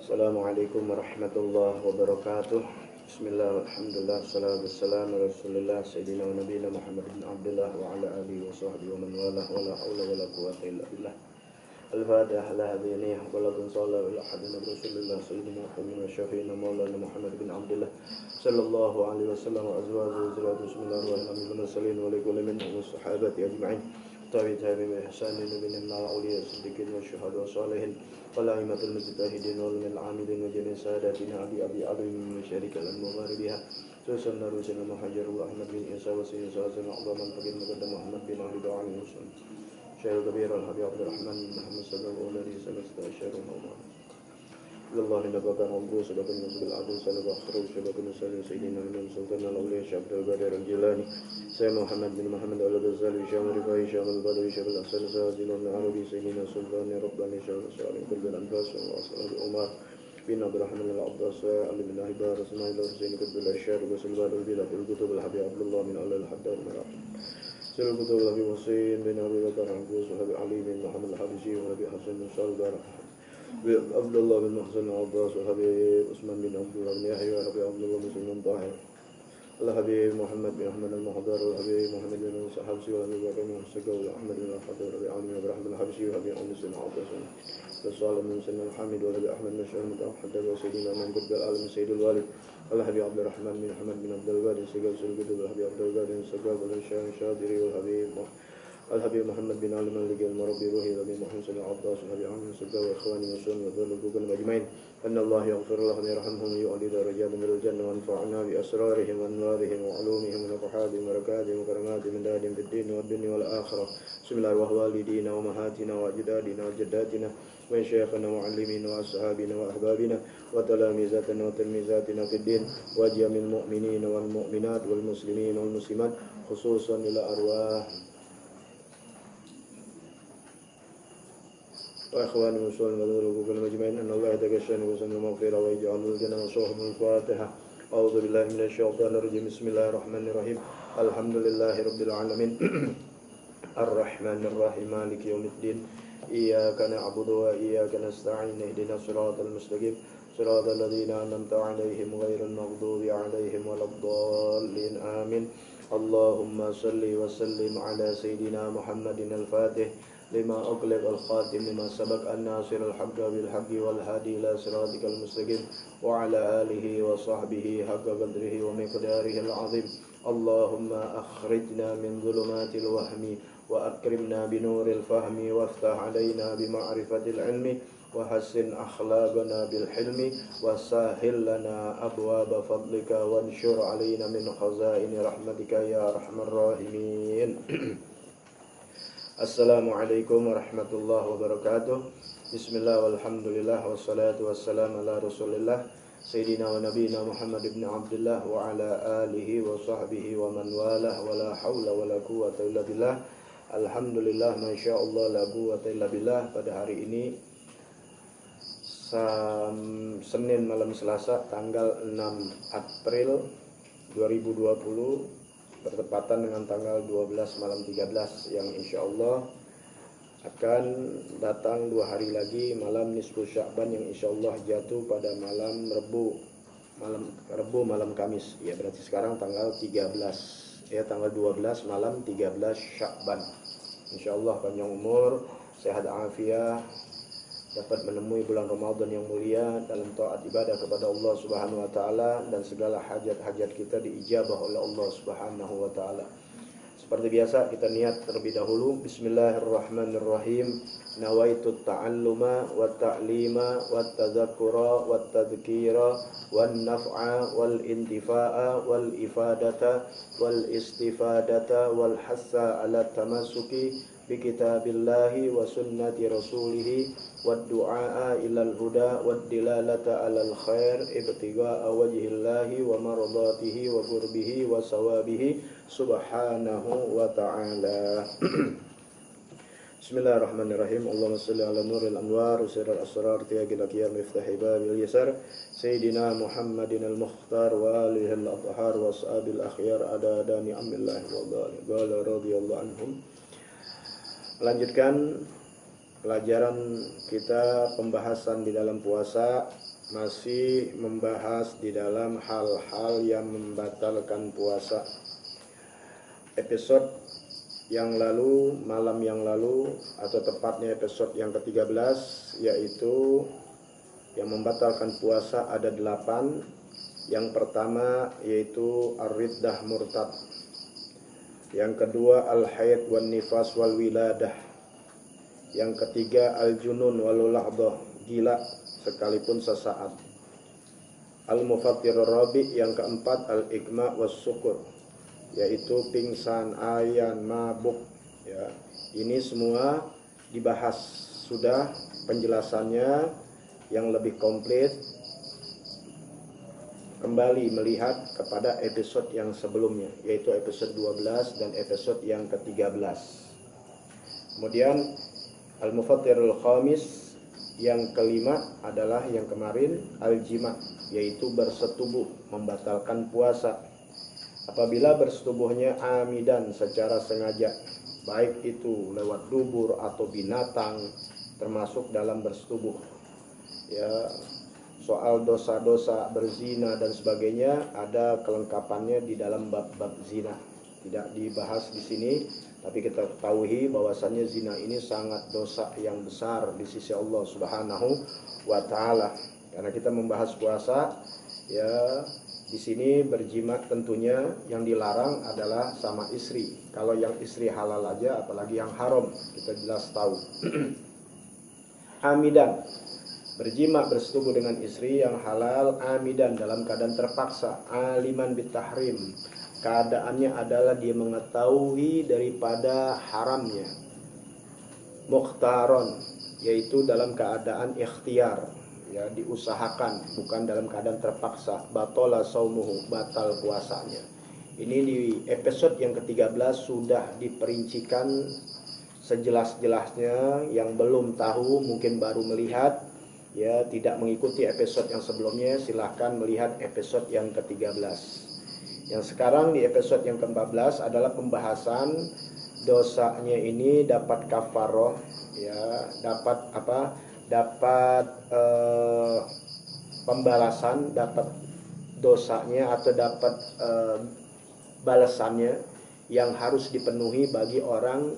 Assalamualaikum warahmatullahi wabarakatuh. Bismillah, alhamdulillah, salatu wassalamu ala rasulillah Sayyidina wa nabiyina Muhammad bin Abdullah wa ala alihi wa sahbihi wa man walah wa la hawla wa la quwwata illa billah. Al-Fatihah la hadhihi wa la sallallahu ala hadina rasulillah Sayyidina Muhammad wa syafiina maulana Muhammad bin Abdullah sallallahu alaihi wasallam wa azwajuhu wa zurriyyatuhu bismillahirrahmanirrahim wa sallim wa likulli minhum wa sahabati ajma'in. Tabi'in bi ihsanin min al-awliya siddiqin wa syuhada wa salihin والأئمة المجتهدين والعاملين وجميع ساداتنا أبي علي شريك الأنوار بها سوسن روسنا محجر وأحمد بن إيسى وسيد سوسن أعظم الفقير مقدم محمد بن علي دعاني وسلم شيخ كبير الحبيب عبد الرحمن بن محمد صلى الله عليه وسلم استشار مولانا الله نبقى عبده سبب النصب العدل سلب أخره سبب نسل سيدنا من سلطان الأولياء عبد القادر الجيلاني سيد محمد بن محمد الغزالي شام رفاعي شام البدوي شام الأحسن سازل العربي سيدنا سلطان رباني شام الشعري قلب الأنفاس وأصحاب عمر بن عبد الرحمن العباس علي بن أحبار اسماعيل الحسين قطب الأشعار وسلبان البلاد الكتب الحبيب عبد الله من الله الحداد مراتب سيد الكتب الحبيب حسين بن أبي بكر عباس وحبي علي بن محمد الحبشي وحبي حسن بن صالح عبد الله بن محسن عباس وحبيب عثمان بن عبد الله بن يحيى وحبيب عبد الله بن سلمان طاهر الحبيب محمد بن أحمد المحضر والحبيب محمد بن الحبشي وحبيب بكر بن السقا وأحمد بن الحضر وحبيب علي بن عبد الحبشي وحبيب عمرو بن عباس وصالح بن سلم الحميد وحبيب أحمد بن شهر المتوحد وسيدنا من قطب العالم سيد الوالد الحبيب عبد الرحمن بن محمد بن عبد الوالد السقا سلقد والحبيب عبد الوالد السقا بن الشاذري والحبيب محمد بن علي مالك المربي روحي الحبيب محمد صلى الله عليه وسلم الحبيب عمرو السقا وإخواني وسلم وذلك كلهم أجمعين أن الله يغفر لهم ويرحمهم ويعلي درجات من الجنة وانفعنا بأسرارهم وأنوارهم وعلومهم ونفحاتهم وبركاتهم وكراماتهم من دارهم في الدين والدنيا والآخرة بسم الله والدينا وأمهاتنا وأجدادنا وجداتنا وشيخنا ومعلمينا وأصحابنا وأحبابنا وتلاميذاتنا وتلميذاتنا في الدين وجميع المؤمنين والمؤمنات والمسلمين والمسلمات خصوصا إلى أرواح وإخواني المسلمين والمسلمين والمجمعين أن الله يتكشف وسلم المغفرة ويجعل الجنة وصحب الفاتحة أعوذ بالله من الشيطان الرجيم بسم الله الرحمن الرحيم الحمد لله رب العالمين الرحمن الرحيم مالك يوم الدين إياك نعبد وإياك نستعين اهدنا الصراط المستقيم صراط الذين أنعمت عليهم غير المغضوب عليهم ولا الضالين آمين اللهم صل وسلم على سيدنا محمد الفاتح لما أغلق الخاتم لما سبق الناصر الحق بالحق والهادي إلى صراطك المستقيم وعلى آله وصحبه حق قدره ومقداره العظيم اللهم أخرجنا من ظلمات الوهم وأكرمنا بنور الفهم وافتح علينا بمعرفة العلم وحسن أخلاقنا بالحلم وسهل لنا أبواب فضلك وانشر علينا من خزائن رحمتك يا أرحم الراحمين. Assalamualaikum warahmatullahi wabarakatuh. Bismillah walhamdulillah wassalatu wassalamu ala rasulillah Sayyidina wa nabiyina Muhammad ibn Abdullah wa ala alihi wa sahbihi wa man walah wa la hawla wa la quwwata illa billah. Alhamdulillah masyaallah la quwwata illa billah. Pada hari ini Senin malam Selasa tanggal 6 April 2020 bertepatan dengan tanggal 12 malam 13 yang insya Allah akan datang 2 hari lagi malam nisfu Sya'ban yang insya Allah jatuh pada malam Rebu malam Kamis ya, berarti sekarang tanggal 13 ya, tanggal 12 malam 13 Sya'ban. Insya Allah panjang umur, sehat afiat, dapat menemui bulan Ramadan yang mulia dalam taat ibadah kepada Allah Subhanahu wa taala dan segala hajat-hajat kita diijabah oleh Allah Subhanahu wa taala. Seperti biasa kita niat terlebih dahulu. Bismillahirrahmanirrahim. Nawaitu ta'alluma wa ta'lima wa tadzakkura wa tadhkira wan naf'a wal intifa'a wal ifadata wal istifadata wal hassa ala tamassuki bi kitabillahi wa sunnati rasulih wad du'a ilal huda wad dilalata alal khair ibtigha'a wajhillahi wa mardatihi wa qurbihi wa sawabihi subhanahu wa ta'ala. Bismillahirrahmanirrahim. Allahumma salli ala nuril anwar usirul asrar tiyagil akiyar miftahi babil yasar Sayyidina Muhammadin al-Mukhtar wa alihi al-athhar wa ashabil akhyar adada ni'amillahi wa dhali radiyallahu anhum. Melanjutkan pelajaran kita pembahasan di dalam puasa masih membahas di dalam hal-hal yang membatalkan puasa. Episode yang lalu, malam yang lalu, atau tepatnya episode yang ke-13, yaitu yang membatalkan puasa ada 8. Yang pertama yaitu ar-riddah murtad. Yang kedua al-haid wan nifas wal wiladah. Yang ketiga al-junun wal lahdah, gila sekalipun sesaat. Al-mufattir rabi, yang keempat al-igma was sukur, yaitu pingsan, ayan, mabuk, ya. Ini semua dibahas sudah penjelasannya yang lebih komplit. Kembali melihat kepada episode yang sebelumnya, yaitu episode 12 dan episode yang ke-13. Kemudian al-mufattirul khamis, yang kelima adalah yang kemarin al-jima, yaitu bersetubuh, membatalkan puasa. Apabila bersetubuhnya amidan, secara sengaja, baik itu lewat dubur atau binatang, termasuk dalam bersetubuh. Ya, soal dosa-dosa berzina dan sebagainya ada kelengkapannya di dalam bab-bab zina. Tidak dibahas di sini, tapi kita ketahui bahwasannya zina ini sangat dosa yang besar di sisi Allah Subhanahu wa taala. Karena kita membahas puasa, ya, di sini berjima tentunya yang dilarang adalah sama istri. Kalau yang istri halal aja, apalagi yang haram, kita jelas tahu. Amidan, berjima bersetubuh dengan istri yang halal, amidan, dalam keadaan terpaksa, aliman bitahrim, keadaannya adalah dia mengetahui daripada haramnya, mukhtaron, yaitu dalam keadaan ikhtiar, ya, diusahakan, bukan dalam keadaan terpaksa, batola saumuhu, batal puasanya. Ini di episode yang ke-13 sudah diperincikan sejelas-jelasnya. Yang belum tahu mungkin baru melihat, ya, tidak mengikuti episode yang sebelumnya, silahkan melihat episode yang ke-13. Yang sekarang di episode yang ke-14 adalah pembahasan dosanya ini dapat kafaroh, ya, dapat apa? Dapat pembalasan, dapat dosanya atau dapat balasannya yang harus dipenuhi bagi orang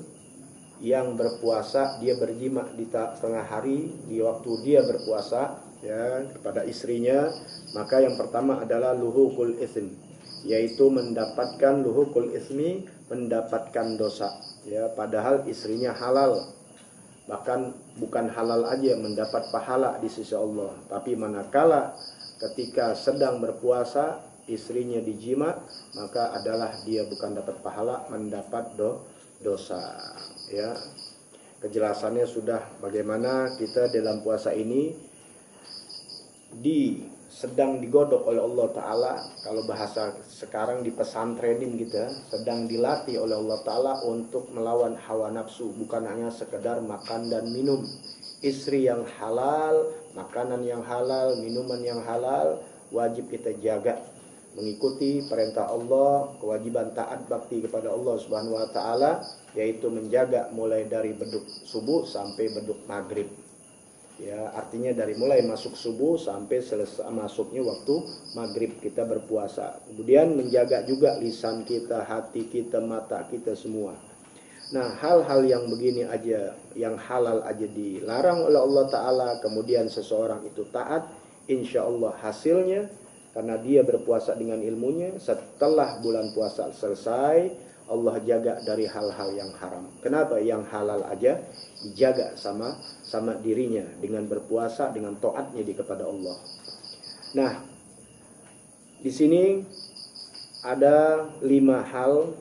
yang berpuasa. Dia berjima di tengah hari, di waktu dia berpuasa, ya, kepada istrinya. Maka yang pertama adalah luhukul ism, yaitu mendapatkan luhukul ismi, mendapatkan dosa, ya, padahal istrinya halal. Bahkan bukan halal aja, mendapat pahala di sisi Allah. Tapi manakala ketika sedang berpuasa istrinya dijima, maka adalah dia bukan dapat pahala, mendapat dosa, ya. Kejelasannya sudah bagaimana kita dalam puasa ini sedang digodok oleh Allah Ta'ala. Kalau bahasa sekarang di pesantrenin kita, sedang dilatih oleh Allah Ta'ala untuk melawan hawa nafsu, bukan hanya sekedar makan dan minum. Istri yang halal, makanan yang halal, minuman yang halal, wajib kita jaga. Mengikuti perintah Allah, kewajiban taat bakti kepada Allah Subhanahu wa Ta'ala, yaitu menjaga mulai dari beduk subuh sampai beduk maghrib. Ya, artinya dari mulai masuk subuh sampai selesai masuknya waktu maghrib kita berpuasa. Kemudian menjaga juga lisan kita, hati kita, mata kita semua. Nah, hal-hal yang begini aja, yang halal aja dilarang oleh Allah Ta'ala, kemudian seseorang itu taat, insya Allah hasilnya, karena dia berpuasa dengan ilmunya, setelah bulan puasa selesai, Allah jaga dari hal-hal yang haram. Kenapa? Yang halal aja dijaga sama dirinya dengan berpuasa, dengan taatnya kepada Allah. Nah, di sini ada 5 hal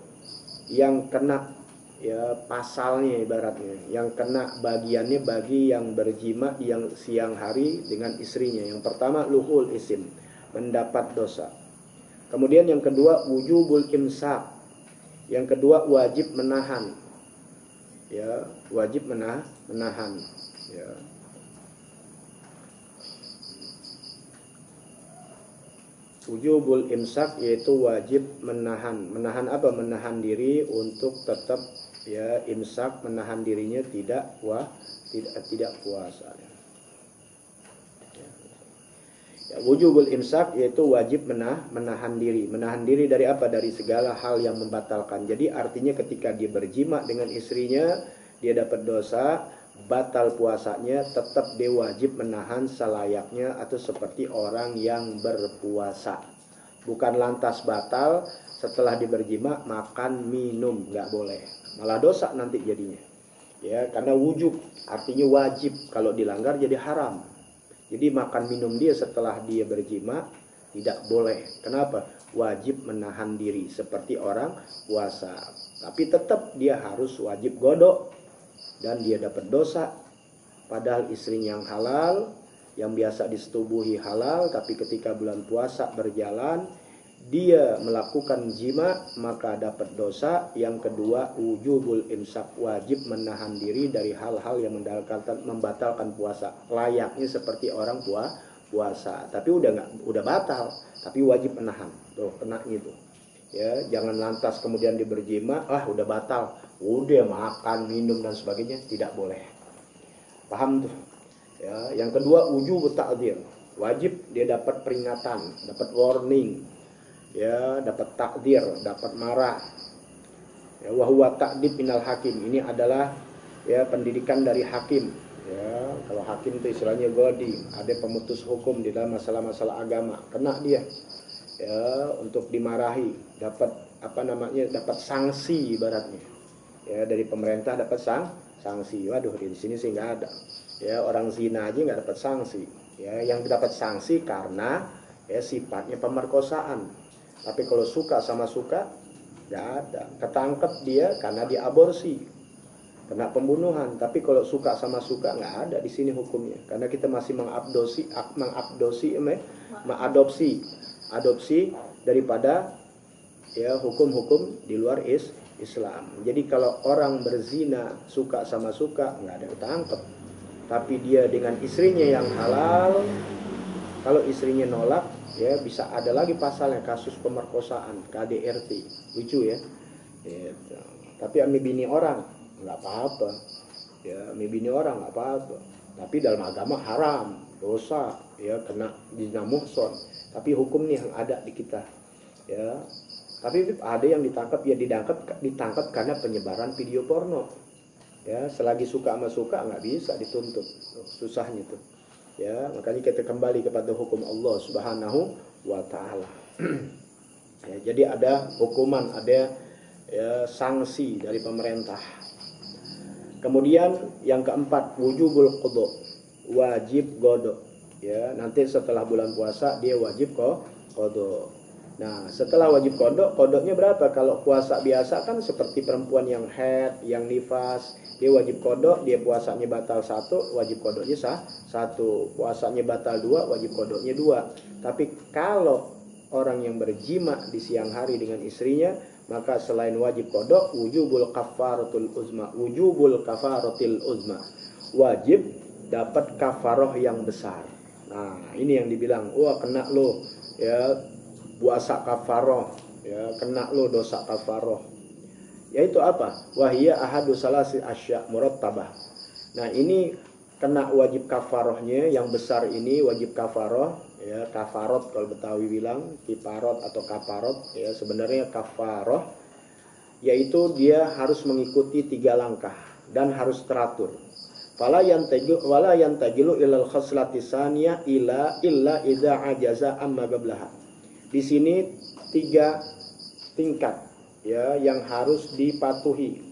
yang kena, ya, pasalnya ibaratnya, yang kena bagiannya bagi yang berjima yang siang hari dengan istrinya. Yang pertama luhul isim, mendapat dosa. Kemudian yang kedua wujubul imsak. Yang kedua wajib menahan, ya, wajib menahan, ya. Wujubul imsak yaitu wajib menahan. Menahan apa? Menahan diri untuk tetap, ya, imsak, menahan dirinya tidak puasa. wujubul imsak yaitu wajib menahan diri. Menahan diri dari apa? Dari segala hal yang membatalkan. Jadi artinya ketika dia berjima dengan istrinya, dia dapat dosa, batal puasanya, tetap dia wajib menahan selayaknya atau seperti orang yang berpuasa. Bukan lantas batal setelah dia berjima makan minum, nggak boleh. Malah dosa nanti jadinya. Ya, karena wujub artinya wajib, kalau dilanggar jadi haram. Jadi makan minum dia setelah dia berjima tidak boleh. Kenapa? Wajib menahan diri seperti orang puasa. Tapi tetap dia harus wajib godok dan dia dapat dosa. Padahal istrinya yang halal, yang biasa disetubuhi halal, tapi ketika bulan puasa berjalan dia melakukan jima maka dapat dosa. Yang kedua, wujubul imsak, wajib menahan diri dari hal-hal yang membatalkan puasa, layaknya seperti orang puasa. Tapi udah batal, tapi wajib menahan. Tuh, kena gitu. Ya, jangan lantas kemudian dia berjima, udah batal, udah makan, minum dan sebagainya, tidak boleh. Paham tuh? Ya, yang kedua, wujub ta'dzir, wajib dia dapat peringatan, dapat warning. Ya, dapat takdir, dapat marah. Ya, wa huwa ta'dib minal hakim. Ini adalah ya pendidikan dari hakim. Ya, kalau hakim itu istilahnya godi, ada pemutus hukum di dalam masalah-masalah agama. Kena dia. Ya, untuk dimarahi, dapat dapat sanksi ibaratnya. Ya, dari pemerintah dapat sanksi. Waduh, di sini sih nggak ada. Ya, orang zina aja nggak dapat sanksi. Ya, yang dapat sanksi karena ya sifatnya pemerkosaan. Tapi kalau suka sama suka, nggak ada. Ketangkep dia karena dia aborsi, kena pembunuhan. Tapi kalau suka sama suka, nggak ada di sini hukumnya. Karena kita masih adopsi daripada ya hukum-hukum di luar Islam. Jadi kalau orang berzina suka sama suka, nggak ada ketangkep. Tapi dia dengan istrinya yang halal, kalau istrinya nolak, ya bisa ada lagi pasalnya, kasus pemerkosaan, KDRT. Lucu ya. Gitu. Tapi ami bini orang nggak apa-apa. Ya, ami bini orang nggak apa-apa. Tapi dalam agama haram, dosa, ya kena zina muhson. Tapi hukum nih yang ada di kita. Ya. Tapi ada yang ditangkap karena penyebaran video porno. Ya, selagi suka sama suka nggak bisa dituntut. Susahnya tuh. Ya, makanya kita kembali kepada hukum Allah Subhanahu wa taala. Ya, jadi ada hukuman, ada ya, sanksi dari pemerintah. Kemudian yang keempat, wujubul qada, wajib godok. Ya, nanti setelah bulan puasa dia wajib qada. Nah, setelah wajib kodoknya berapa? Kalau puasa biasa kan seperti perempuan yang haid, yang nifas, dia wajib kodok, dia puasanya batal 1, wajib kodoknya 1. Puasanya batal 2, wajib kodoknya 2. Tapi kalau orang yang berjima di siang hari dengan istrinya, maka selain wajib kodok, wujubul kafaratul uzma, wajib dapat kafaroh yang besar. Nah, ini yang dibilang, wah kena lo ya puasa kafaroh, ya kena lo dosa kafaroh. Yaitu apa? Wahia ahadu salasi asya murattabah. Nah, ini kena wajib kafarohnya yang besar ini, wajib kafaroh, ya kafarot kalau Betawi bilang, kiparot atau kaparot, ya sebenarnya kafaroh yaitu dia harus mengikuti 3 langkah dan harus teratur. Wala yantajilu ilal khaslati saniyah illa idza ajaza amma qablaha. Di sini 3 tingkat ya yang harus dipatuhi.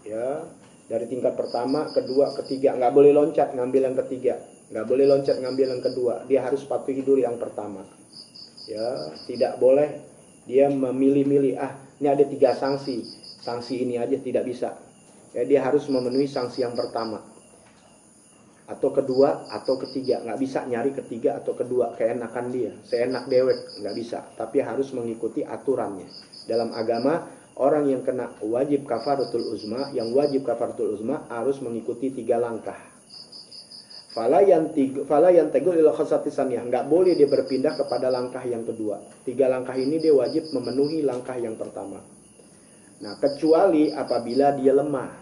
Ya, dari tingkat pertama, kedua, ketiga, nggak boleh loncat ngambil yang ketiga, nggak boleh loncat ngambil yang kedua. Dia harus patuhi dulu yang pertama. Ya, tidak boleh dia memilih-milih, ini ada 3 sanksi ini aja, tidak bisa. Ya, dia harus memenuhi sanksi yang pertama atau kedua atau ketiga, nggak bisa nyari ketiga atau kedua keenakan dia, seenak dewek, nggak bisa, tapi harus mengikuti aturannya. Dalam agama, orang yang kena wajib kafaratul uzma, yang wajib kafaratul uzma harus mengikuti 3 langkah. Fala yantegul ila khasati saniyah, nggak boleh dia berpindah kepada langkah yang kedua. 3 langkah ini dia wajib memenuhi langkah yang pertama. Nah, kecuali apabila dia lemah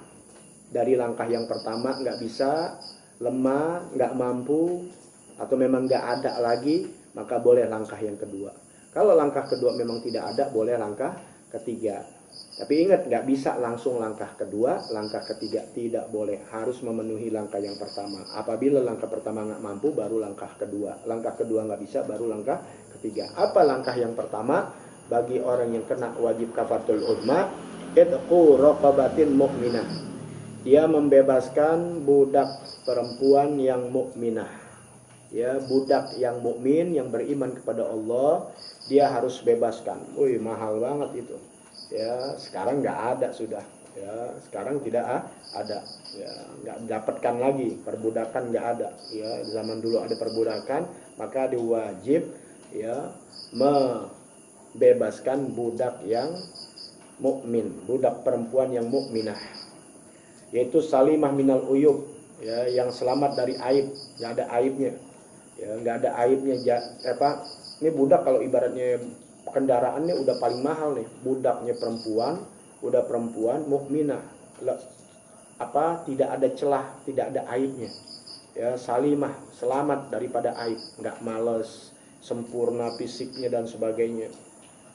dari langkah yang pertama, nggak bisa, lemah, nggak mampu, atau memang nggak ada lagi, maka boleh langkah yang kedua. Kalau langkah kedua memang tidak ada, boleh langkah ketiga. Tapi ingat, nggak bisa langsung langkah kedua, langkah ketiga tidak boleh. Harus memenuhi langkah yang pertama. Apabila langkah pertama nggak mampu, baru langkah kedua. Langkah kedua nggak bisa, baru langkah ketiga. Apa langkah yang pertama? Bagi orang yang kena wajib kafaratul uzma, idqu raqabatin mu'minah. Dia membebaskan budak perempuan yang mukminah. Ya, budak yang mukmin, yang beriman kepada Allah, dia harus bebaskan. Wih, mahal banget itu. Ya, sekarang nggak ada sudah. Ya, sekarang tidak ada. Ya, nggak dapatkan lagi, perbudakan nggak ada. Ya, zaman dulu ada perbudakan, maka diwajib ya membebaskan budak yang mukmin, budak perempuan yang mukminah, yaitu salimah minal uyub, ya, yang selamat dari aib, nggak ada aibnya. Ya, nggak ada aibnya. Ini budak kalau ibaratnya kendaraannya udah paling mahal nih, budaknya perempuan, udah perempuan mukminah, tidak ada celah, tidak ada aibnya. Ya, salimah, selamat daripada aib, nggak males, sempurna fisiknya dan sebagainya.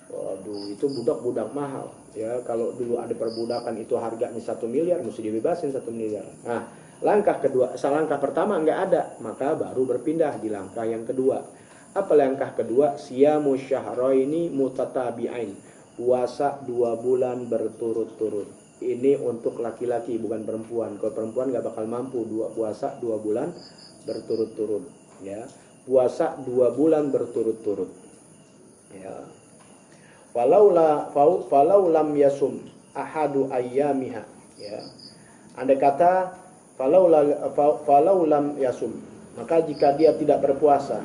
Waduh, itu budak-budak mahal. Ya, kalau dulu ada perbudakan itu harganya 1 miliar, mesti dibebasin 1 miliar. Nah, langkah kedua, langkah pertama nggak ada, maka baru berpindah di langkah yang kedua. Apa langkah kedua? Siyamu syahraini mutatabi'ain. Puasa 2 bulan berturut-turut. Ini untuk laki-laki, bukan perempuan. Kalau perempuan nggak bakal mampu puasa 2 bulan berturut-turut. Ya, puasa 2 bulan berturut-turut. Ya. Falau lam yasum ahadu ayyamiha. Ya. Andai kata falau lam yasum, maka jika dia tidak berpuasa,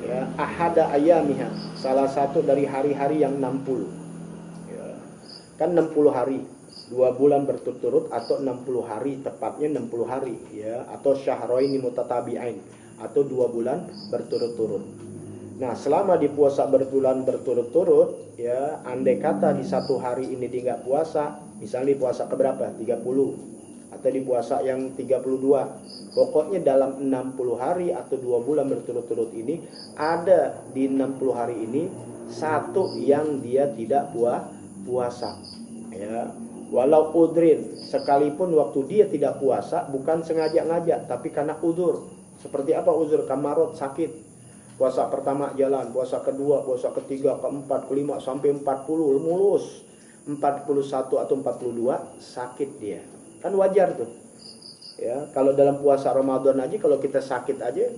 ya, ahada ayyamiha, salah satu dari hari-hari yang 60. Ya. Kan 60 hari, 2 bulan berturut-turut, atau 60 hari, tepatnya 60 hari, ya, atau syahraini mutatabi'ain, atau 2 bulan berturut-turut. Nah, selama di puasa berbulan berturut-turut, ya, andai kata di 1 hari ini dia nggak puasa, misalnya di puasa keberapa? 30, atau di puasa yang 32. Pokoknya dalam 60 hari atau 2 bulan berturut-turut ini, ada di 60 hari ini satu yang dia tidak puasa. Ya, walau udrin, sekalipun waktu dia tidak puasa bukan sengaja-ngaja, tapi karena uzur. Seperti apa uzur? Kamarot, sakit. Puasa pertama jalan, puasa kedua, puasa ketiga, keempat, kelima, sampai 40 mulus. 41 atau 42 sakit dia. Kan wajar tuh. Ya, kalau dalam puasa Ramadan aja kalau kita sakit aja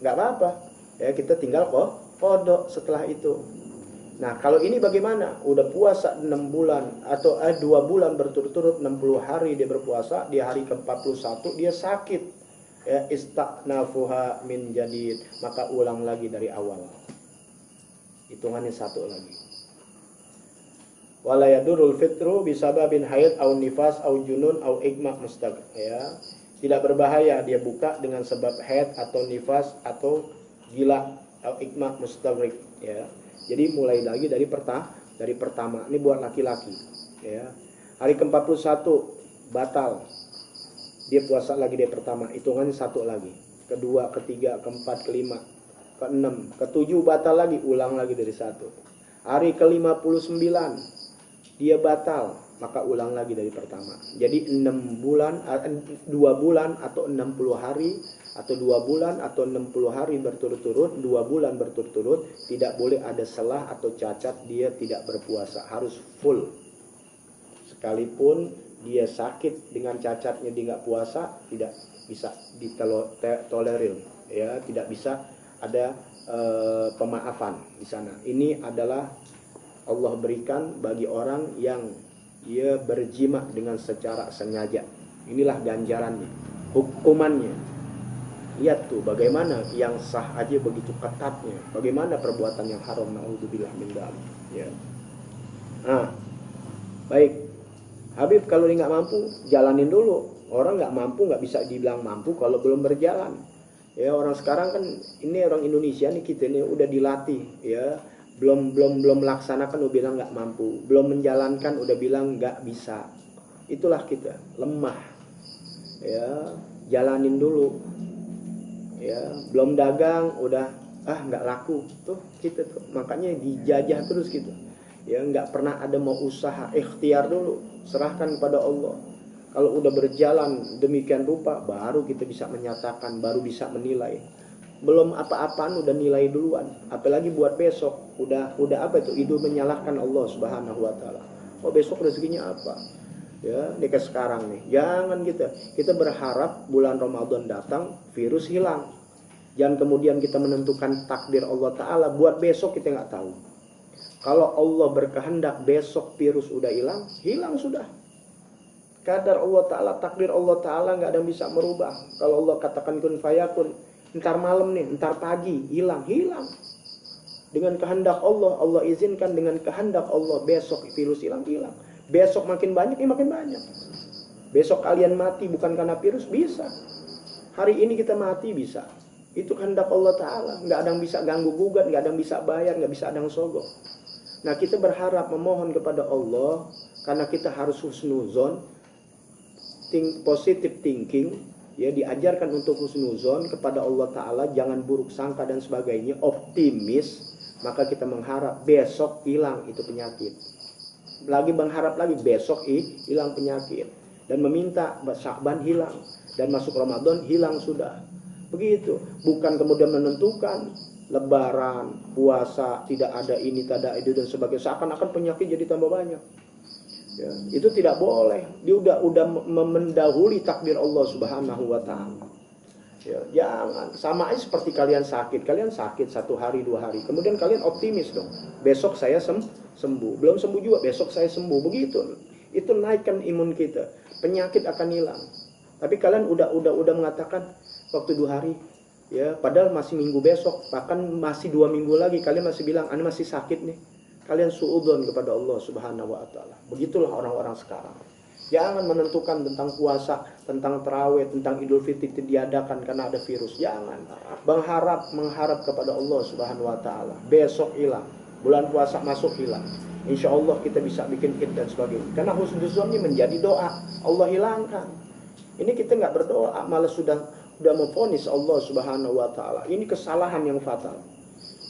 nggak apa-apa. Ya, kita tinggal kodok setelah itu. Nah, kalau ini bagaimana? Udah puasa 6 bulan atau 2 bulan berturut-turut, 60 hari dia berpuasa, di hari ke-41 dia sakit. Ya, istanafuha min jadid, maka ulang lagi dari awal. Hitungannya 1 lagi. Wala yadurul fitru bisababin haid au nifas au junun au igma mustaq. Ya, tidak berbahaya dia buka dengan sebab haid atau nifas atau gila au igma mustagrik. Ya, jadi mulai lagi dari pertama. Ini buat laki-laki. Ya, hari ke-41 batal. Dia puasa lagi dari pertama, hitungannya 1 lagi. Kedua, ketiga, keempat, kelima, keenam, ketujuh batal lagi, ulang lagi dari 1. Hari ke-59 dia batal, maka ulang lagi dari pertama. Jadi 2 bulan atau 60 hari atau 2 bulan atau 60 hari berturut-turut, 2 bulan berturut-turut, tidak boleh ada selah atau cacat, dia tidak berpuasa, harus full. Sekalipun dia sakit dengan cacatnya dia nggak puasa, tidak bisa ditolerir, ya, tidak bisa ada pemaafan di sana. Ini adalah Allah berikan bagi orang yang dia berjima dengan secara sengaja. Inilah ganjarannya, hukumannya. Lihat tuh bagaimana yang sah aja begitu ketatnya, bagaimana perbuatan yang haram, naudzubillah min dzalik. Ya. Nah, baik. Habib kalau dia nggak mampu, jalanin dulu. Orang nggak mampu nggak bisa dibilang mampu kalau belum berjalan. Ya, orang sekarang kan ini orang Indonesia nih, kita ini udah dilatih, ya, belum melaksanakan udah bilang nggak mampu, belum menjalankan udah bilang nggak bisa. Itulah kita lemah. Ya, jalanin dulu. Ya, belum dagang udah nggak laku tuh kita tuh. Makanya dijajah terus gitu. Ya, nggak pernah ada mau usaha, ikhtiar dulu, serahkan kepada Allah. Kalau udah berjalan demikian rupa, baru kita bisa menyatakan, baru bisa menilai. Belum apa-apaan udah nilai duluan, apalagi buat besok. Udah apa itu? Itu menyalahkan Allah Subhanahu wa taala. Oh, besok rezekinya apa? Ya, ini kayak sekarang nih. Jangan kita berharap bulan Ramadan datang, virus hilang. Jangan kemudian kita menentukan takdir Allah Ta'ala buat besok, kita nggak tahu. Kalau Allah berkehendak besok virus udah hilang, hilang sudah. Kadar Allah Ta'ala, takdir Allah Ta'ala nggak ada yang bisa merubah. Kalau Allah katakan kun fayakun, ntar malam nih, ntar pagi, hilang. Dengan kehendak Allah, Allah izinkan dengan kehendak Allah besok virus hilang. Besok makin banyak, makin banyak. Besok kalian mati bukan karena virus, bisa. Hari ini kita mati bisa. Itu kehendak Allah Ta'ala. Nggak ada yang bisa ganggu gugat, nggak ada yang bisa bayar, nggak bisa ada yang sogok. Nah, kita berharap memohon kepada Allah, karena kita harus husnuzon, positive thinking, ya, diajarkan untuk husnuzon kepada Allah Ta'ala, jangan buruk sangka dan sebagainya, optimis, maka kita mengharap besok hilang itu penyakit. Lagi mengharap lagi besok hilang penyakit, dan meminta Sya'ban hilang, dan masuk Ramadan hilang sudah. Begitu, bukan kemudian menentukan lebaran, puasa, tidak ada ini, tidak ada itu dan sebagainya, seakan-akan penyakit jadi tambah banyak. Ya, itu tidak boleh. Dia udah mendahului takdir Allah Subhanahu wa taala. Ya, jangan sama aja seperti kalian sakit 1 hari 2 hari, kemudian kalian optimis dong, besok saya sembuh, belum sembuh juga besok saya sembuh, begitu. Itu naikkan imun kita, penyakit akan hilang. Tapi kalian udah mengatakan waktu 2 hari, ya, padahal masih minggu besok, bahkan masih 2 minggu lagi, kalian masih bilang ana masih sakit nih. Kalian suudzon kepada Allah Subhanahu wa taala. Begitulah orang-orang sekarang. Jangan menentukan tentang puasa, tentang tarawih, tentang Idul Fitri diadakan karena ada virus. Jangan. Mengharap kepada Allah Subhanahu wa taala. Besok hilang, bulan puasa masuk hilang. Insya Allah kita bisa bikin fit dan sebagainya. Karena husnuzon ini menjadi doa, Allah hilangkan. Ini kita nggak berdoa, malah sudah memvonis Allah Subhanahu wa taala. Ini kesalahan yang fatal.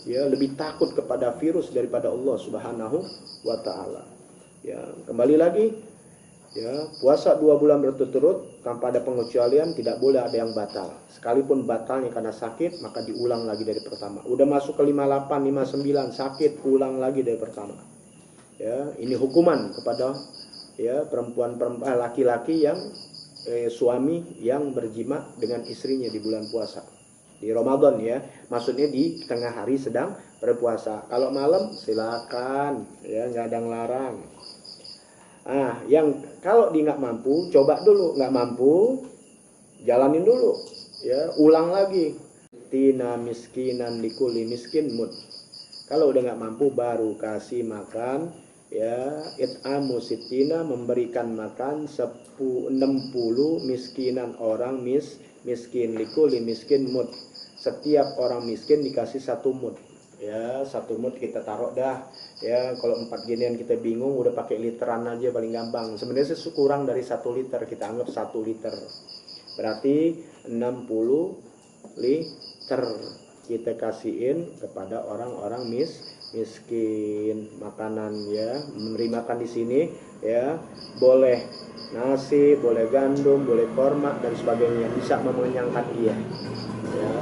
Ya, lebih takut kepada virus daripada Allah Subhanahu wa taala. Ya, kembali lagi, ya, puasa 2 bulan berturut-turut tanpa ada pengecualian, tidak boleh ada yang batal. Sekalipun batalnya karena sakit, maka diulang lagi dari pertama. Udah masuk ke 58, 59 sakit, ulang lagi dari pertama. Ya, ini hukuman kepada, ya, laki-laki yang suami yang berjima dengan istrinya di bulan puasa. Di Ramadan, ya, maksudnya di tengah hari sedang berpuasa. Kalau malam silakan, ya, nggak ada yang larang. Yang kalau dia nggak mampu, coba dulu, nggak mampu, jalanin dulu, ya, ulang lagi. Tina miskinan likuli miskin mud. Kalau udah nggak mampu, baru kasih makan, ya, it'amu sittina, memberikan makan 60 miskinan orang miskin, likuli miskin mud. Setiap orang miskin dikasih 1 mud. Ya, 1 mud kita taruh dah. Ya, kalau 4 ginian kita bingung, udah pakai literan aja paling gampang. Sebenarnya kurang dari 1 liter, kita anggap 1 liter. Berarti 60 liter kita kasihin kepada orang-orang miskin makanan, ya. Memberi makan di sini, ya, boleh nasi, boleh gandum, boleh korma dan sebagainya, bisa mengenyangkan dia. Ya.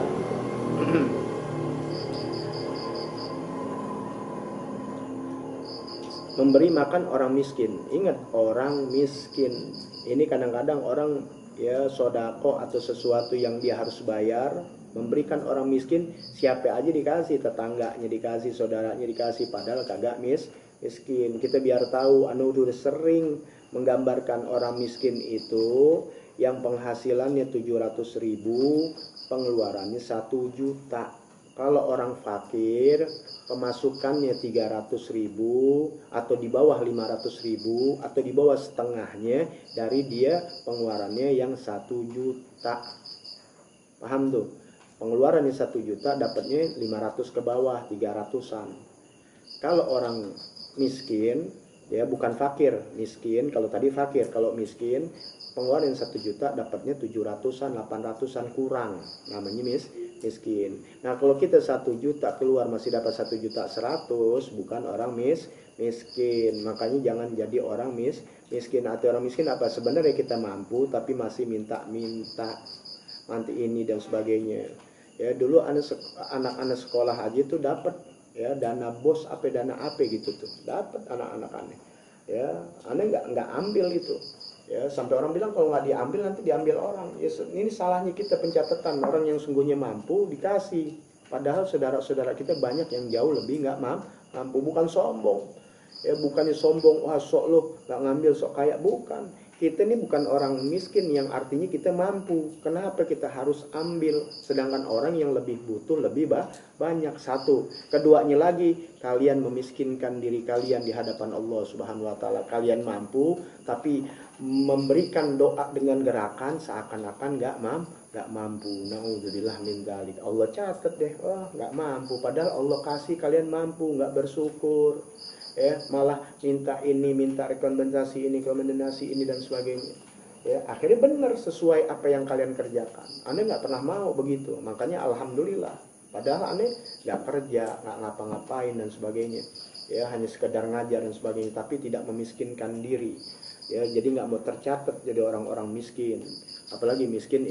Memberi makan orang miskin. Ingat, orang miskin. Ini kadang-kadang orang, ya, sodako atau sesuatu yang dia harus bayar, memberikan orang miskin, siapa aja dikasih, tetangganya dikasih, saudaranya dikasih, padahal kagak miskin. Kita biar tahu, udah sering menggambarkan orang miskin itu yang penghasilannya 700.000, pengeluarannya 1 juta. Kalau orang fakir, pemasukannya 300.000 atau di bawah 500.000 atau di bawah setengahnya dari dia, pengeluarannya yang 1 juta. Paham tuh? Pengeluarannya 1 juta, dapatnya 500 ke bawah, 300-an. Kalau orang miskin, ya, bukan fakir, miskin. Kalau tadi fakir, kalau miskin, pengeluaran 1 juta, dapatnya 700-an, 800-an kurang. Namanya miskin. Nah kalau kita 1 juta keluar masih dapat 1.100.000, bukan orang miskin. Makanya jangan jadi orang miskin. Atau orang miskin apa? Sebenarnya kita mampu tapi masih minta nanti ini dan sebagainya. Ya dulu anak-anak sekolah haji tuh dapat ya dana bos dana apa gitu tuh, dapat anak-anak aneh. Ya aneh nggak ambil itu. Ya sampai orang bilang kalau nggak diambil nanti diambil orang. Ya, ini salahnya kita pencatatan, orang yang sungguhnya mampu dikasih. Padahal saudara-saudara kita banyak yang jauh lebih nggak mampu. Bukan sombong. Ya bukannya sombong, wah sok lo nggak ngambil sok kaya, bukan. Kita ini bukan orang miskin yang artinya kita mampu. Kenapa kita harus ambil? Sedangkan orang yang lebih butuh lebih banyak. Satu. Keduanya lagi, kalian memiskinkan diri kalian di hadapan Allah Subhanahu wa taala. Kalian mampu tapi memberikan doa dengan gerakan seakan-akan nggak mampu. Naudzubillah min dzalik. Allah catat deh, nggak mampu. Padahal Allah kasih kalian mampu, nggak bersyukur. Ya malah minta rekomendasi ini dan sebagainya. Ya akhirnya benar sesuai apa yang kalian kerjakan. Anda nggak pernah mau begitu, makanya alhamdulillah. Padahal Anda nggak kerja, nggak ngapa-ngapain dan sebagainya. Ya hanya sekedar ngajar dan sebagainya, tapi tidak memiskinkan diri. Ya jadi nggak mau tercatat jadi orang-orang miskin. Apalagi miskin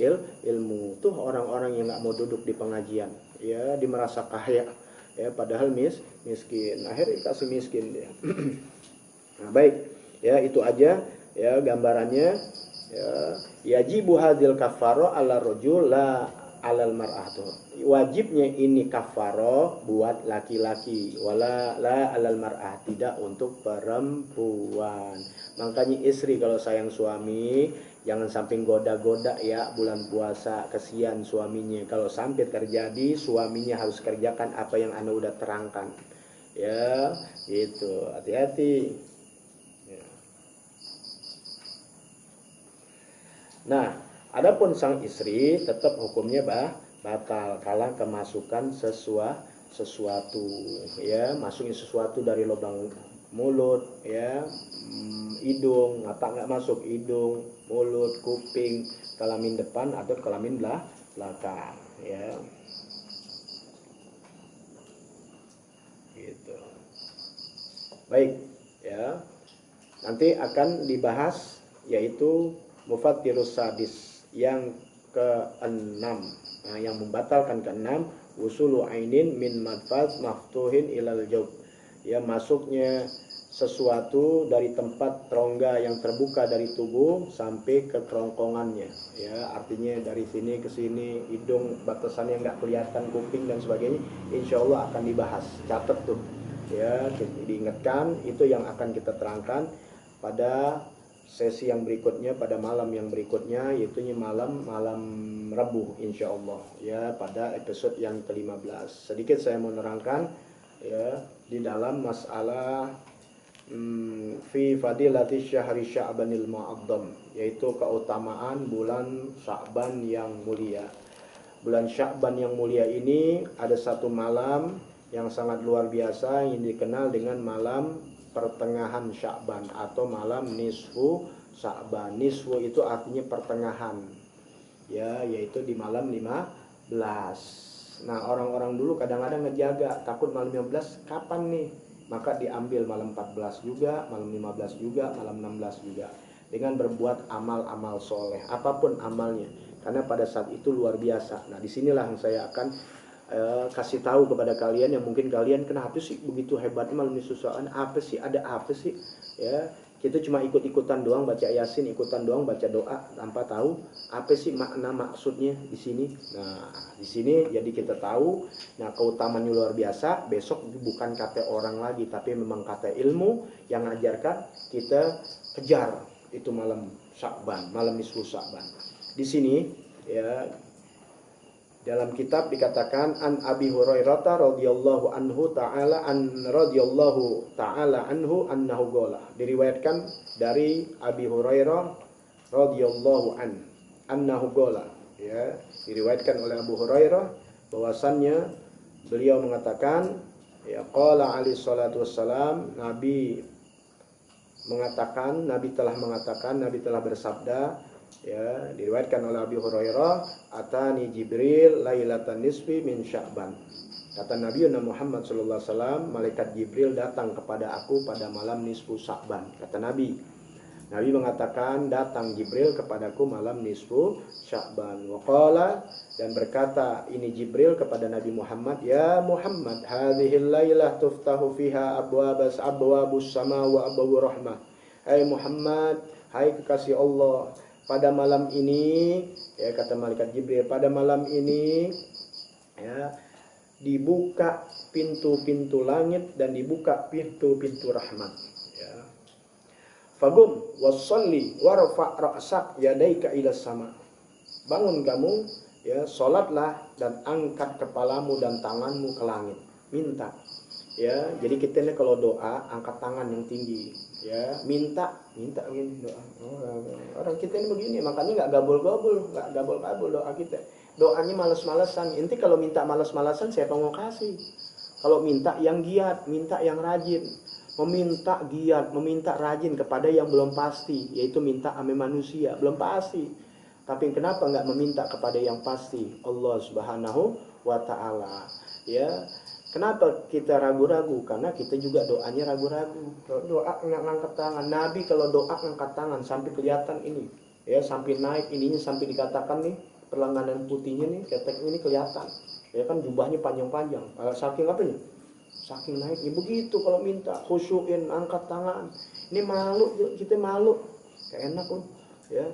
ilmu. Tuh orang-orang yang nggak mau duduk di pengajian. Ya dia merasa kaya. Ya padahal miskin, akhirnya dikasih miskin dia. Nah baik, ya itu aja ya gambarannya. Ya yajibu hadzal kafaro ala rajul la alal mar'ah. Wajibnya ini kafaro buat laki-laki, wala la alal mar'ah, tidak untuk perempuan. Makanya istri kalau sayang suami jangan sampai goda-goda ya bulan puasa, kesian suaminya. Kalau sampai terjadi suaminya harus kerjakan apa yang Anda udah terangkan. Ya, gitu. Hati-hati. Ya. Nah, adapun sang istri tetap hukumnya batal kalau kemasukan sesuatu ya, masukin sesuatu dari lubang mulut ya, hidung, mata nggak masuk, hidung, mulut, kuping, kelamin depan atau kelamin belakang ya. Gitu. Baik ya. Nanti akan dibahas yaitu mufattirus sadis yang ke-6. Nah, yang membatalkan ke-6 usulu ainin min madfaz maftuhin ilal jaub. Ya masuknya sesuatu dari tempat rongga yang terbuka dari tubuh sampai ke kerongkongannya. Ya artinya dari sini ke sini, hidung batasannya nggak kelihatan, kuping dan sebagainya. Insya Allah akan dibahas. Catat tuh. Ya diingatkan, itu yang akan kita terangkan pada sesi yang berikutnya, pada malam yang berikutnya, yaitu malam Rabu insya Allah ya, pada episode yang ke-15. Sedikit saya mau menerangkan ya di dalam masalah fi fadilati syahri sya'banil mu'azzam, yaitu keutamaan bulan Sya'ban yang mulia. Bulan Sya'ban yang mulia ini ada satu malam yang sangat luar biasa yang dikenal dengan malam pertengahan Sya'ban atau malam nisfu Sya'ban. Nisfu itu artinya pertengahan. Ya, yaitu di malam 15. Nah, orang-orang dulu kadang-kadang ngejaga, takut malam 15 kapan nih? Maka diambil malam 14 juga, malam 15 juga, malam 16 juga. Dengan berbuat amal-amal soleh, apapun amalnya. Karena pada saat itu luar biasa. Nah, disinilah yang saya akan kasih tahu kepada kalian yang mungkin kalian kenapa sih begitu hebatnya malam nisfu Sya'ban? Apa sih? Ada apa sih? Ya, kita cuma ikut-ikutan doang baca Yasin, ikutan doang baca doa tanpa tahu apa sih makna maksudnya di sini. Nah, di sini jadi kita tahu. Nah, keutamaannya luar biasa. Besok bukan kata orang lagi, tapi memang kata ilmu yang ngajarkan kita kejar itu malam Sya'ban, malam nisfu Sya'ban. Di sini ya dalam kitab dikatakan an Abi Hurairah radhiyallahu anhu ta'ala anhu annahu qala. Diriwayatkan dari Abi Hurairah radhiyallahu annahu qala, ya, diriwayatkan oleh Abu Hurairah bahwasannya beliau mengatakan ya qala alaihi salatu wassalam, Nabi telah bersabda Ya, diriwayatkan oleh Abi Hurairah, atani Jibril lailatan nisfi min Sya'ban. Kata Nabi Muhammad sallallahu alaihi wasallam, malaikat Jibril datang kepada aku pada malam nisfu Sya'ban. Kata Nabi mengatakan, datang Jibril kepadaku malam nisfu Sya'ban. Waqala, dan berkata ini Jibril kepada Nabi Muhammad, ya Muhammad, hadhil lailah tuftahu fiha abwabus sama wa abwabur rahmah. Hai Muhammad, hai kekasih Allah, pada malam ini, ya kata malaikat Jibril, pada malam ini ya dibuka pintu-pintu langit dan dibuka pintu-pintu rahmat. Ya. Fagum wasalli warfa' ra'sak yadaika ila sama. Bangun kamu, ya, salatlah dan angkat kepalamu dan tanganmu ke langit. Minta. Ya, jadi kita ini kalau doa angkat tangan yang tinggi. Ya, minta begini doa. Orang kita ini begini, makanya nggak gabul-gabul doa kita. Doanya malas-malasan. Inti kalau minta malas-malasan siapa mau kasih? Kalau minta yang giat, minta yang rajin. Meminta giat, meminta rajin kepada yang belum pasti, yaitu minta ame manusia, belum pasti. Tapi kenapa nggak meminta kepada yang pasti? Allah Subhanahu wa Ta'ala. Ya, kenapa kita ragu-ragu? Karena kita juga doanya ragu-ragu. Doa ngangkat tangan. Nabi kalau doa ngangkat tangan sampai kelihatan ini, ya, sampai naik ininya, sampai dikatakan nih perlenganan putihnya nih, ketek ini kelihatan. Ya kan jubahnya panjang-panjang. Saking apanya? Saking naiknya. Begitu kalau minta, khusyuin, angkat tangan. Ini malu, kita malu. Kayak enak loh, ya.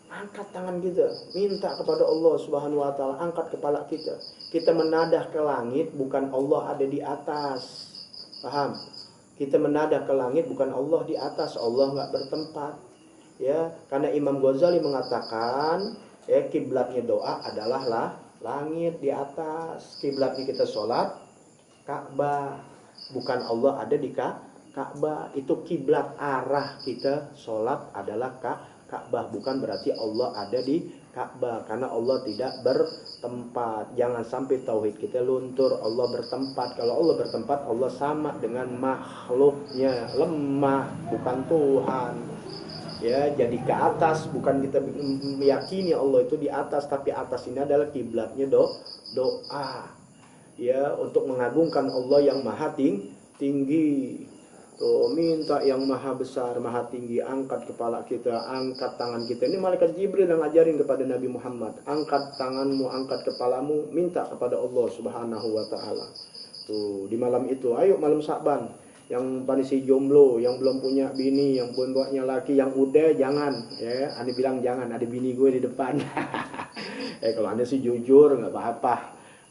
Angkat tangan kita, minta kepada Allah Subhanahu wa Ta'ala, angkat kepala kita. Kita menadah ke langit, bukan Allah ada di atas. Paham? Kita menadah ke langit, bukan Allah di atas. Allah nggak bertempat. Ya, karena Imam Ghazali mengatakan, ya, kiblatnya doa adalah langit di atas. Kiblatnya kita sholat Ka'bah, bukan Allah ada di Ka'bah. Itu kiblat, arah kita sholat adalah Ka'bah, bukan berarti Allah ada di Ka'bah, karena Allah tidak bertempat. Jangan sampai tauhid kita luntur. Allah bertempat. Kalau Allah bertempat, Allah sama dengan makhluknya, lemah, bukan Tuhan. Ya, jadi ke atas, bukan kita meyakini Allah itu di atas, tapi atas ini adalah kiblatnya doa. Ya, untuk mengagungkan Allah yang maha tinggi. Tuh, minta yang maha besar, maha tinggi. Angkat kepala kita, angkat tangan kita. Ini malaikat Jibril yang ngajarin kepada Nabi Muhammad. Angkat tanganmu, angkat kepalamu, minta kepada Allah Subhanahu wa Ta'ala. Tuh, di malam itu, ayo malam Sya'ban. Yang panisi jomblo, yang belum punya bini, yang buatnya laki, yang udah jangan, ya. Ane bilang jangan, ada bini gue di depan. Kalau Anda sih jujur nggak apa-apa,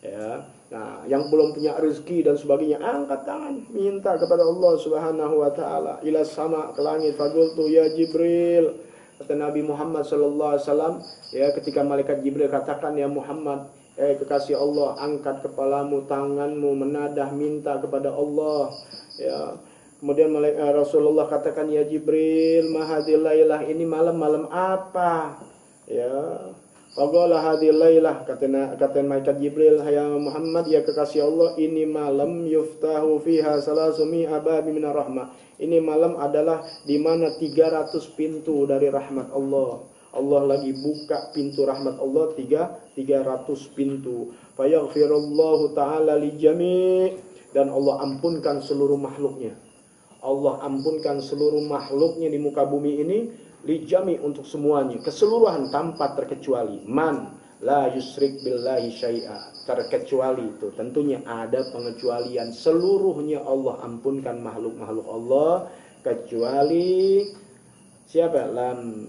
ya. Nah, yang belum punya rezeki dan sebagainya, angkat tangan, minta kepada Allah Subhanahu wa Ta'ala. Ila sama, ke langit. Faqultu ya Jibril, kata Nabi Muhammad sallallahu alaihi wasallam, ya, ketika malaikat Jibril katakan, ya Muhammad, kekasih Allah, angkat kepalamu, tanganmu, menadah, minta kepada Allah. Ya, kemudian Rasulullah katakan, ya Jibril, mahadil lailah, ini malam apa? Ya, faqala hadhil lailah, kata malaikat Jibril, ya Muhammad, ya kekasih Allah, ini malam yuftahu fiha salasumi ababi minar rahmah. Ini malam adalah di mana 300 pintu dari rahmat Allah. Allah lagi buka pintu rahmat Allah, 300 pintu. Fayaghfirullahu ta'ala li jami', dan Allah ampunkan seluruh makhluknya. Allah ampunkan seluruh makhluknya di muka bumi ini, lijami, untuk semuanya, keseluruhan tanpa terkecuali. Man la yusrik billahi syai'a, terkecuali itu tentunya ada pengecualian. Seluruhnya Allah ampunkan makhluk-makhluk Allah, kecuali siapa?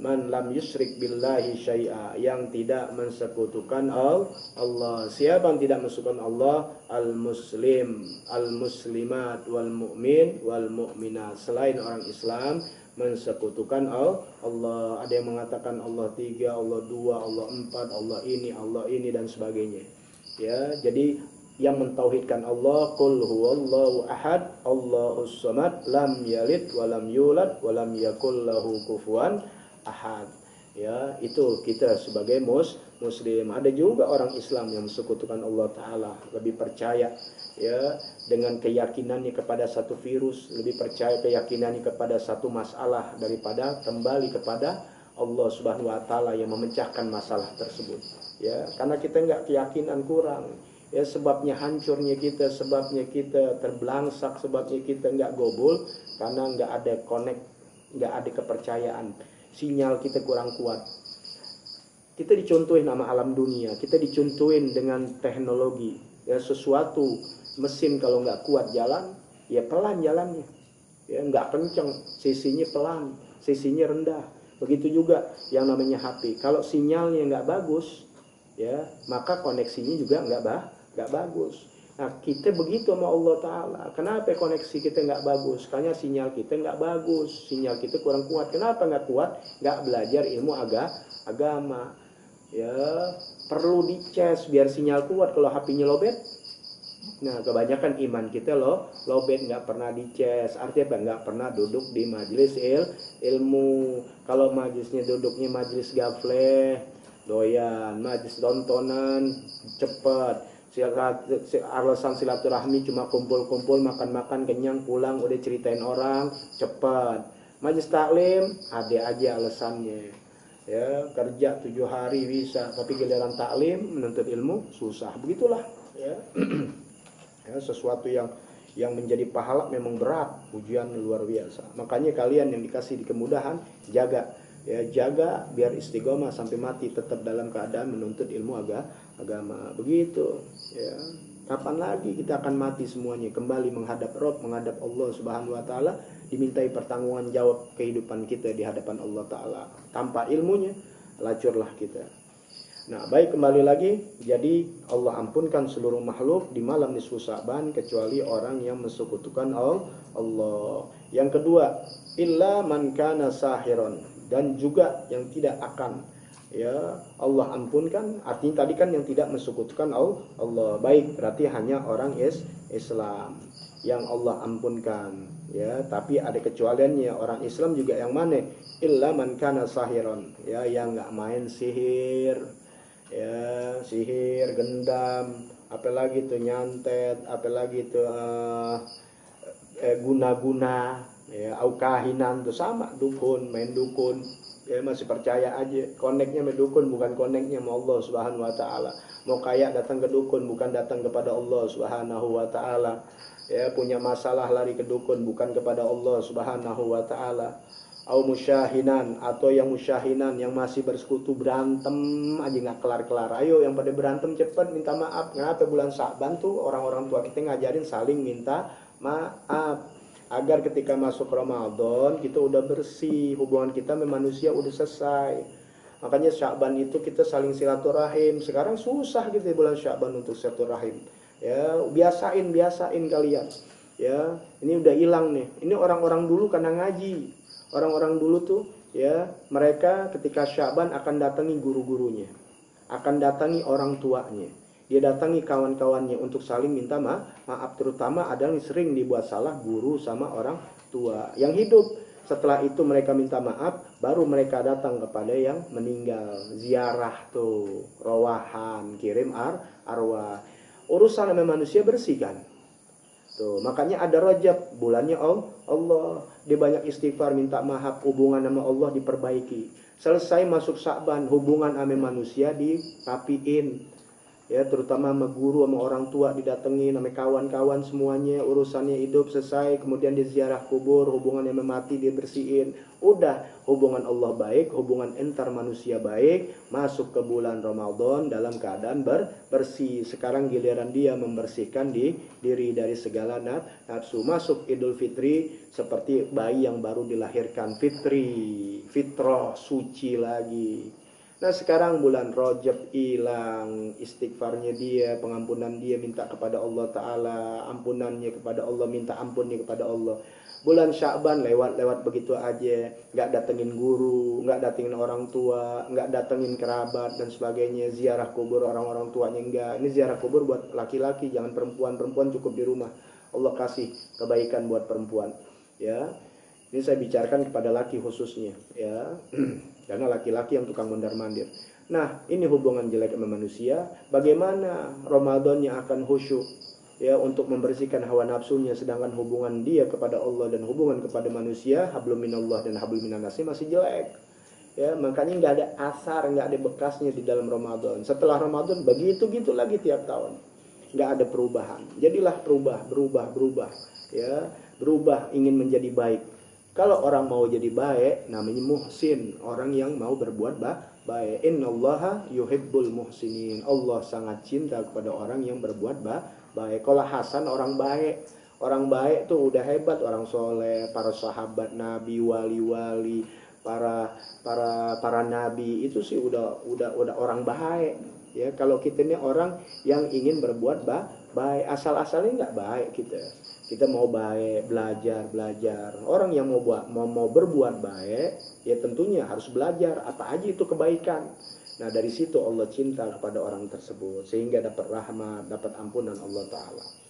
Man lam yusrik billahi syai'a, yang tidak mensekutukan Allah. Siapa yang tidak mensekutukan Allah? Al-muslim, al-muslimat, wal mu'min, wal mu'minat. Selain orang Islam mensekutukan Allah. Ada yang mengatakan Allah 3, Allah 2, Allah 4, Allah ini dan sebagainya. Ya, jadi yang mentauhidkan Allah, qul huwallahu ahad, Allahus samad, lam yalid walam yulad walam yakul lahu kufuwan ahad. Ya, itu kita sebagai muslim. Ada juga orang Islam yang mensekutukan Allah Ta'ala, lebih percaya, ya, dengan keyakinannya kepada satu virus, lebih percaya keyakinannya kepada satu masalah daripada kembali kepada Allah Subhanahu wa taala yang memecahkan masalah tersebut. Ya, karena kita enggak keyakinan kurang. Ya, sebabnya hancurnya kita, sebabnya kita terbelangsak, sebabnya kita enggak gobul karena enggak ada connect, enggak ada kepercayaan. Sinyal kita kurang kuat. Kita dicontohin sama alam dunia, kita dicontohin dengan teknologi. Ya, sesuatu mesin kalau nggak kuat jalan, ya pelan jalannya. Ya, nggak kenceng, sisinya pelan, sisinya rendah. Begitu juga yang namanya HP. Kalau sinyalnya nggak bagus, ya maka koneksinya juga nggak bagus. Nah, kita begitu sama Allah Ta'ala. Kenapa koneksi kita nggak bagus? Karena sinyal kita nggak bagus, sinyal kita kurang kuat. Kenapa nggak kuat? Nggak belajar ilmu agama. Ya, perlu dicas biar sinyal kuat. Kalau HP-nya lobet, nah kebanyakan iman kita lobet, nggak pernah dicas. Artinya apa? Nggak pernah duduk di majelis ilmu. Kalau majelisnya duduknya majelis gafleh, doyan, majelis tontonan, cepat. Alasan silaturahmi cuma kumpul-kumpul, makan-makan, kenyang, pulang, udah ceritain orang, cepat. Majelis taklim, ada aja alasannya. Ya, kerja 7 hari bisa, tapi giliran taklim menuntut ilmu susah. Begitulah ya. Ya, sesuatu yang menjadi pahala memang berat, ujian luar biasa. Makanya kalian yang dikasih di kemudahan, jaga ya, jaga biar istiqomah sampai mati tetap dalam keadaan menuntut ilmu agama. Begitu ya. Kapan lagi kita akan mati semuanya, kembali menghadap Rabb, menghadap Allah Subhanahu wa taala, dimintai pertanggungan jawab kehidupan kita di hadapan Allah Ta'ala. Tanpa ilmunya, lacurlah kita. Nah, baik, kembali lagi. Jadi, Allah ampunkan seluruh makhluk di malam nisfu Sya'ban, kecuali orang yang mensekutukan Allah. Yang kedua, illa man kana sahiron. Dan juga yang tidak akan, ya Allah ampunkan. Artinya tadi kan yang tidak mensekutukan Allah. Baik, berarti hanya orang Islam yang Allah ampunkan, ya. Tapi ada kecualiannya. Orang Islam juga yang mana? Illa man kana sahiron, ya, yang nggak main sihir, ya, sihir, gendam, apalagi tuh nyantet, apalagi tuh guna-guna, ya, au kahinan, tuh sama dukun, main dukun, ya masih percaya aja. Koneknya sama dukun, bukan koneknya sama Allah Subhanahu wa taala. Mau kaya datang ke dukun, bukan datang kepada Allah Subhanahu wa taala. Ya, punya masalah lari ke dukun, bukan kepada Allah Subhanahu wa taala. Au musyahinan, atau yang musyahinan yang masih bersekutu, berantem aja nggak kelar-kelar. Ayo yang pada berantem cepat minta maaf. Kenapa bulan Sya'ban tuh orang-orang tua kita ngajarin saling minta maaf, agar ketika masuk Ramadan kita udah bersih, hubungan kita sama manusia udah selesai. Makanya Sya'ban itu kita saling silaturahim. Sekarang susah gitu bulan Sya'ban untuk silaturahim. Ya, biasain kalian. Ya, ini udah hilang nih. Ini orang-orang dulu karena ngaji. Orang-orang dulu tuh, ya, mereka ketika Sya'ban akan datangi guru-gurunya, akan datangi orang tuanya, dia datangi kawan-kawannya untuk saling minta maaf. Terutama ada yang sering dibuat salah guru sama orang tua yang hidup. Setelah itu mereka minta maaf, baru mereka datang kepada yang meninggal. Ziarah tuh, rawahan, kirim arwah. Urusan sama manusia bersih kan. Tuh, makanya ada Rajab, bulannya Allah. Dia banyak istighfar, minta maaf, hubungan sama Allah diperbaiki. Selesai masuk Sya'ban, hubungan sama manusia dirapiin. Ya, terutama sama guru, sama orang tua didatengin, sama kawan-kawan semuanya, urusannya hidup selesai, kemudian dia ziarah kubur, hubungan yang mati dibersihin. Udah, hubungan Allah baik, hubungan antar manusia baik, masuk ke bulan Ramadan dalam keadaan bersih. Sekarang giliran dia membersihkan diri dari segala nafsu. Masuk Idul Fitri seperti bayi yang baru dilahirkan, fitrah, suci lagi. Nah, sekarang bulan Rajab hilang istighfarnya dia, pengampunan dia, minta kepada Allah Ta'ala, ampunannya kepada Allah, minta ampunnya kepada Allah. Bulan Sya'ban lewat begitu aja, nggak datengin guru, nggak datengin orang tua, nggak datengin kerabat dan sebagainya, ziarah kubur orang-orang tuanya enggak. Ini ziarah kubur buat laki-laki, jangan perempuan cukup di rumah. Allah kasih kebaikan buat perempuan, ya. Ini saya bicarakan kepada laki khususnya, ya. Karena laki-laki yang tukang mondar-mandir. Nah, ini hubungan jelek sama manusia. Bagaimana Ramadannya akan khusyuk, ya, untuk membersihkan hawa nafsunya, sedangkan hubungan dia kepada Allah dan hubungan kepada manusia, hablum minallah dan hablum minannasi, masih jelek. Ya, makanya nggak ada asar, nggak ada bekasnya di dalam Ramadan. Setelah Ramadan begitu gitu lagi tiap tahun, nggak ada perubahan. Jadilah berubah, ya, berubah ingin menjadi baik. Kalau orang mau jadi baik, namanya muhsin, orang yang mau berbuat baik. Innallaha yuhibbul muhsinin. Allah sangat cinta kepada orang yang berbuat baik. Kalau Hasan orang baik. Orang baik tuh udah hebat, orang soleh, para sahabat Nabi, wali-wali, para nabi itu sih udah orang baik. Ya, kalau kita ini orang yang ingin berbuat baik, asal-asalnya nggak baik kita. Kita mau baik, belajar. Orang yang mau berbuat baik, ya tentunya harus belajar apa aja itu kebaikan. Nah, dari situ Allah cinta kepada orang tersebut sehingga dapat rahmat, dapat ampunan Allah Ta'ala.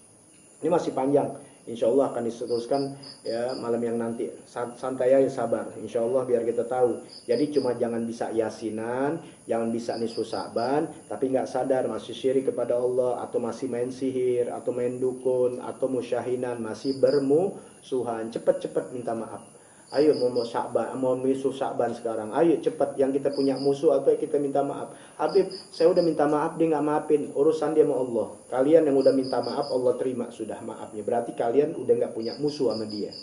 Ini masih panjang, insya Allah akan diteruskan ya malam yang nanti. Santai aja, sabar, insya Allah biar kita tahu. Jadi cuma jangan bisa yasinan, jangan bisa nisfu Sa'ban, tapi nggak sadar masih syirik kepada Allah, atau masih main sihir, atau main dukun, atau musyahinan, masih bermusuhan. Cepet-cepet minta maaf. Ayo mau Sa'ban, mau musuh Sa'ban sekarang. Ayo cepat, yang kita punya musuh apa kita minta maaf. Habib, saya udah minta maaf, dia nggak maafin. Urusan dia sama Allah. Kalian yang udah minta maaf, Allah terima sudah maafnya. Berarti kalian udah nggak punya musuh sama dia.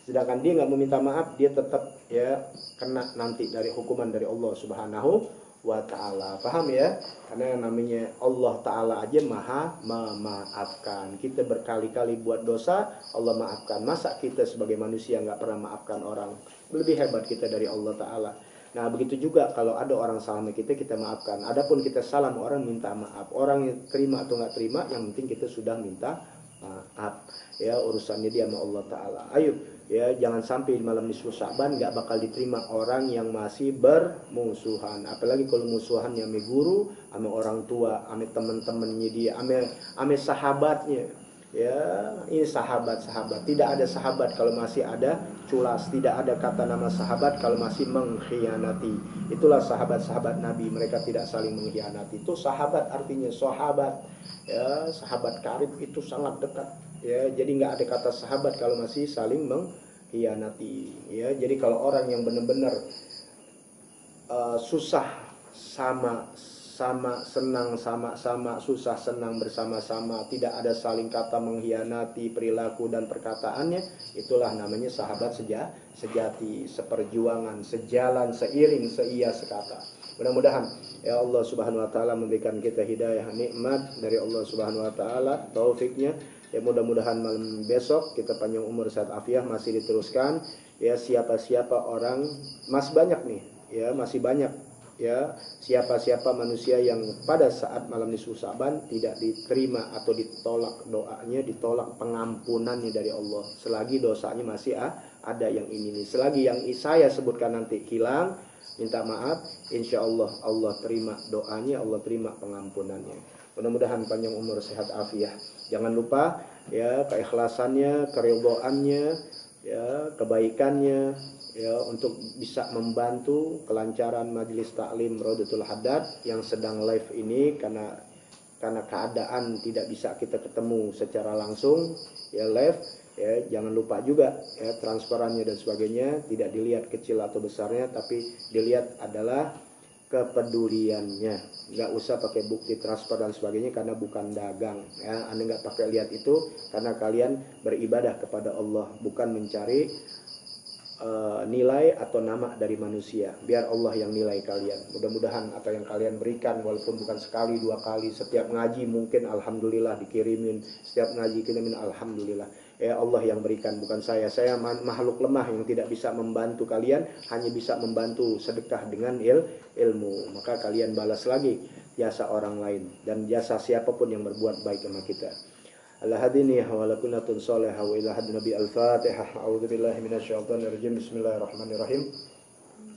Sedangkan dia nggak mau minta maaf, dia tetap ya kena nanti dari hukuman dari Allah Subhanahu wa ta'ala. Paham ya? Karena yang namanya Allah Ta'ala aja maha memaafkan. Kita berkali-kali buat dosa, Allah maafkan. Masa kita sebagai manusia nggak pernah maafkan orang? Lebih hebat kita dari Allah Ta'ala. Nah, begitu juga kalau ada orang salah sama kita maafkan. Adapun kita salah sama orang, minta maaf. Orang yang terima atau nggak terima, yang penting kita sudah minta maaf. Ya, urusannya dia sama Allah Ta'ala. Ayo, ya, jangan sampai malam nisfu Sa'ban nggak bakal diterima orang yang masih bermusuhan. Apalagi kalau musuhannya sama guru, sama orang tua, sama teman-temannya dia, sama sahabatnya. Ya, ini sahabat. Tidak ada sahabat kalau masih ada culas. Tidak ada kata nama sahabat kalau masih mengkhianati. Itulah sahabat-sahabat Nabi, mereka tidak saling mengkhianati. Itu sahabat, artinya sahabat. Ya, sahabat karib itu sangat dekat. Ya, jadi nggak ada kata sahabat kalau masih saling mengkhianati. Ya, jadi kalau orang yang benar-benar susah sama, senang sama, susah senang bersama-sama, tidak ada saling kata mengkhianati perilaku dan perkataannya, itulah namanya sahabat sejati, seperjuangan, sejalan, seiring, seia, sekata. Mudah-mudahan ya Allah Subhanahu wa taala memberikan kita hidayah, nikmat dari Allah Subhanahu wa taala, taufiknya. Ya, mudah-mudahan malam besok kita panjang umur, sehat afiah, masih diteruskan. Ya, siapa-siapa orang, masih banyak nih, ya, masih banyak. Ya, siapa-siapa manusia yang pada saat malam nisfu Sa'ban tidak diterima atau ditolak doanya, ditolak pengampunannya dari Allah. Selagi dosanya masih ada yang ini. Selagi yang saya sebutkan nanti hilang, minta maaf, insya Allah Allah terima doanya, Allah terima pengampunannya. Mudah-mudahan panjang umur, sehat afiah. Jangan lupa ya keikhlasannya, keridhaannya, ya kebaikannya, ya untuk bisa membantu kelancaran majelis taklim Raudatul Haddad yang sedang live ini, karena keadaan tidak bisa kita ketemu secara langsung ya live. Ya, jangan lupa juga ya transferannya dan sebagainya tidak dilihat kecil atau besarnya, tapi dilihat adalah kepeduliannya. Nggak usah pakai bukti transfer dan sebagainya karena bukan dagang ya. Anda nggak pakai lihat itu karena kalian beribadah kepada Allah, bukan mencari nilai atau nama dari manusia. Biar Allah yang nilai kalian. Mudah-mudahan apa yang kalian berikan, walaupun bukan sekali dua kali, setiap ngaji mungkin alhamdulillah dikirimin, setiap ngaji kirimin alhamdulillah. Ya Allah yang berikan, bukan saya. Saya makhluk lemah yang tidak bisa membantu kalian, hanya bisa membantu sedekah dengan ilmu. Maka kalian balas lagi jasa orang lain dan jasa siapapun yang berbuat baik sama kita. Al-hadini wa lakunatun salihah wa ila hadin nabi al-fatihah. A'udzu billahi minasyaitonir rajim. Bismillahirrahmanirrahim.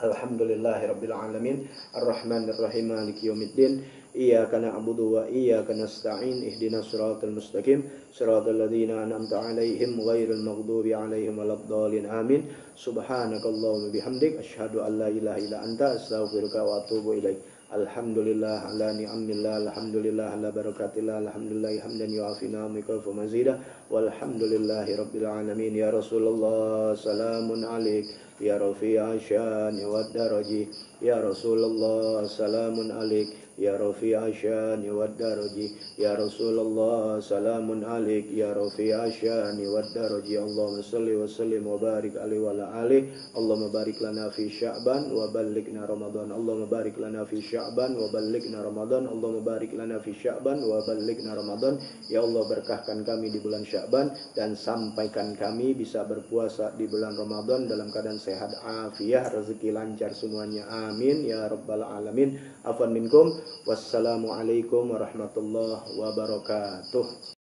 Alhamdulillahirabbil alamin. Arrahmanir rahim. Maliki yaumiddin. Iyyaka na'budu wa iyyaka nasta'in. Ihdinas siratal mustaqim. Siratal ladzina an'amta 'alaihim ghairil maghdubi 'alaihim waladdallin. Amin. Subhanakallahumma bihamdik asyhadu an la ilaha illa anta astaghfiruka wa atubu ilaik. Alhamdulillah ala ni'amillah, alhamdulillah ala barakatillah, alhamdulillah hamdan yu'afi ni'amika wa mazida, walhamdulillahi rabbil alamin. Ya Rasulullah salamun alaik, ya rafi'a syani wad daraji, ya Rasulullah salamun alaik, ya rafi'a syani wad daraji, ya Rasulullah salamun alaik, ya rafi'a syani wad daraji. Allahumma salli wa sallim wa barik alaihi wa ala alihi. Allahumma barik lana fi Sya'ban wa ballighna Ramadan. Allahumma barik lana fi Sya'ban wa ballighna Ramadan. Allahumma barik lana fi Sya'ban wa ballighna Ramadan. Ya Allah, berkahkan kami di bulan Sya'ban dan sampaikan kami bisa berpuasa di bulan Ramadan dalam keadaan sehat afiah, rezeki lancar semuanya. Amin ya rabbal alamin. Afwan minkum. Wassalamualaikum warahmatullahi wabarakatuh.